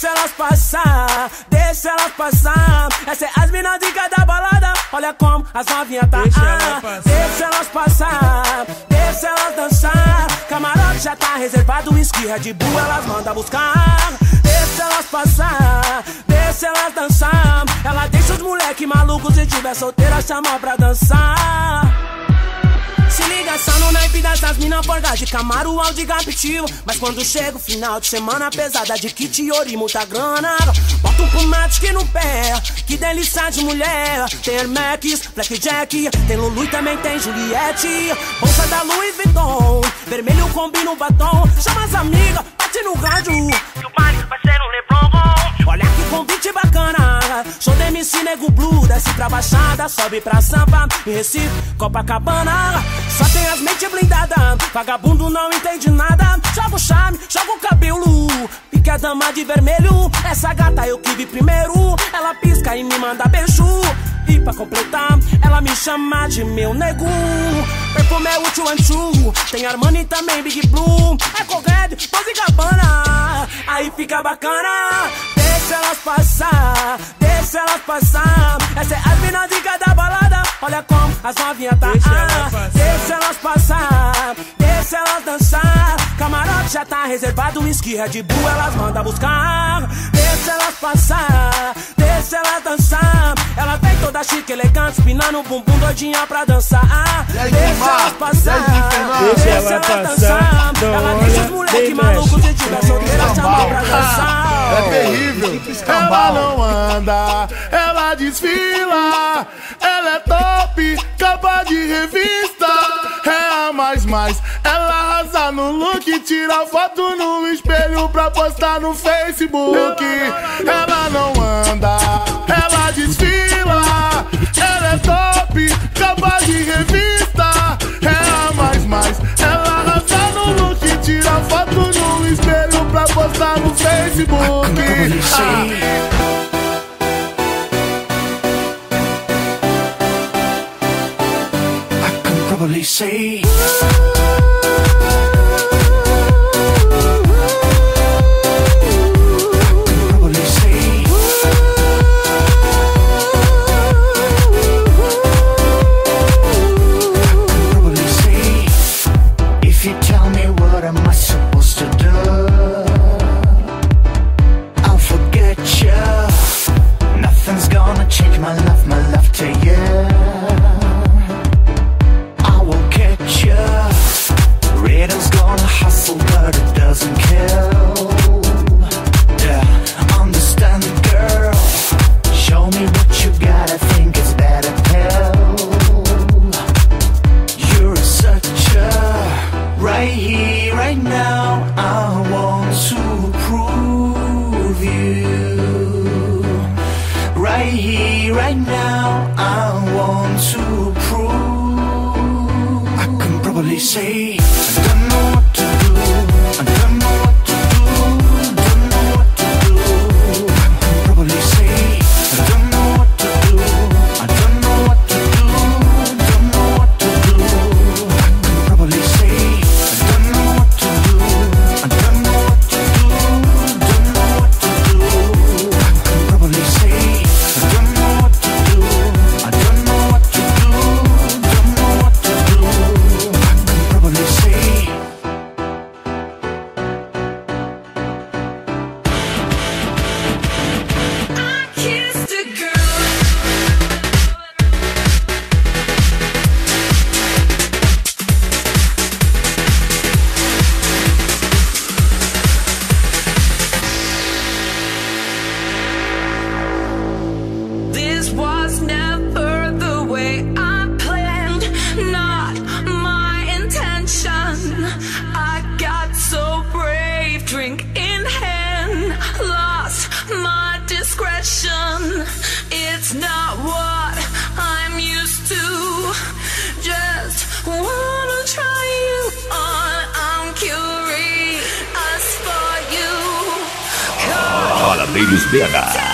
Deixa elas passar, deixa elas passar. Essa é as minas de cada balada. Olha como as novinhas tá. Deixa elas passar, deixa elas dançar. Camarote já tá reservado, whisky, Red Bull elas mandam buscar. Deixa elas passar, deixa elas dançar. Ela deixa os moleque malucos, se tiver solteira chama pra dançar. Se liga só no naipe dessas mina forgas de Camaro, Audi, Capitivo. Mas quando chega o final de semana pesada de kit, ouro e muita grana, bota um Pumatic no pé, que delícia de mulher. Tem Hermes, Blackjack, tem Lulu e também tem Juliette. Bolsa da Louis Vuitton, vermelho combina o batom. Chama as amigas, bate no rádio, que o baile vai ser um Leblon. Olha que convite bacana, show da MC Nego Blue. Desce pra Baixada, sobe pra Sampa, em Recife, Copacabana. Só tem as mentes blindadas, vagabundo não entende nada. Joga o charme, joga o cabelo, pique a dama de vermelho. Essa gata eu que vi primeiro, ela pisca e me manda beijo. E pra completar, ela me chama de meu nego. Perfume é útil antigo, tem Armani também, Big Blue. É Colgate, Dolce & Gabbana, aí fica bacana. Deixa elas passar, deixa elas passar. Essa é as minas de cada balada. Olha como as novinhas tá. Deixa elas passar, deixa elas dançar. Camarote já tá reservado, whisky, Red Bull elas mandam buscar. Deixa elas passar, deixa elas dançar. Ela vem toda chique, elegante, espinando o bumbum, doidinha pra dançar. Deixa elas passar, deixa elas dançar. Ela deixa os moleque malucos, se tiver solteira chama pra dançar. É terrível. Ela não anda, ela desfila. Ela é top, capa de revista. É a mais. Ela arrasa no look, tira foto no espelho pra postar no Facebook. Ela não anda, ela desfila. Ela é top, capa de revista. É a mais. Ela arrasa no look, tira foto no espelho pra postar no Facebook. Probably say if you tell me what am I supposed to do, I'll forget you. Nothing's gonna change my love to you. Rhythm's gonna hustle, but it doesn't kill. Yeah, understand, girl. Show me what you got, I think it's better pill. You're such a right here, right now. I want to prove you. Right here, right now. I want to prove. I can probably say I don't know what to do. I don't know what to do. Don't know what to do. I can probably say I don't know what to do. I don't know what to do. Don't know what to do. I can probably say I don't know what to do. I don't know what to do. Don't know what to do. I can probably say I don't know what to do. I don't know what to do. Don't know what to do. I can probably say this was never the way I planned, not my intention. I got so brave, drink in hand, lost my discretion. It's not what I'm used to, just wanna try you on. I'm curious for you. Parabéns, BH.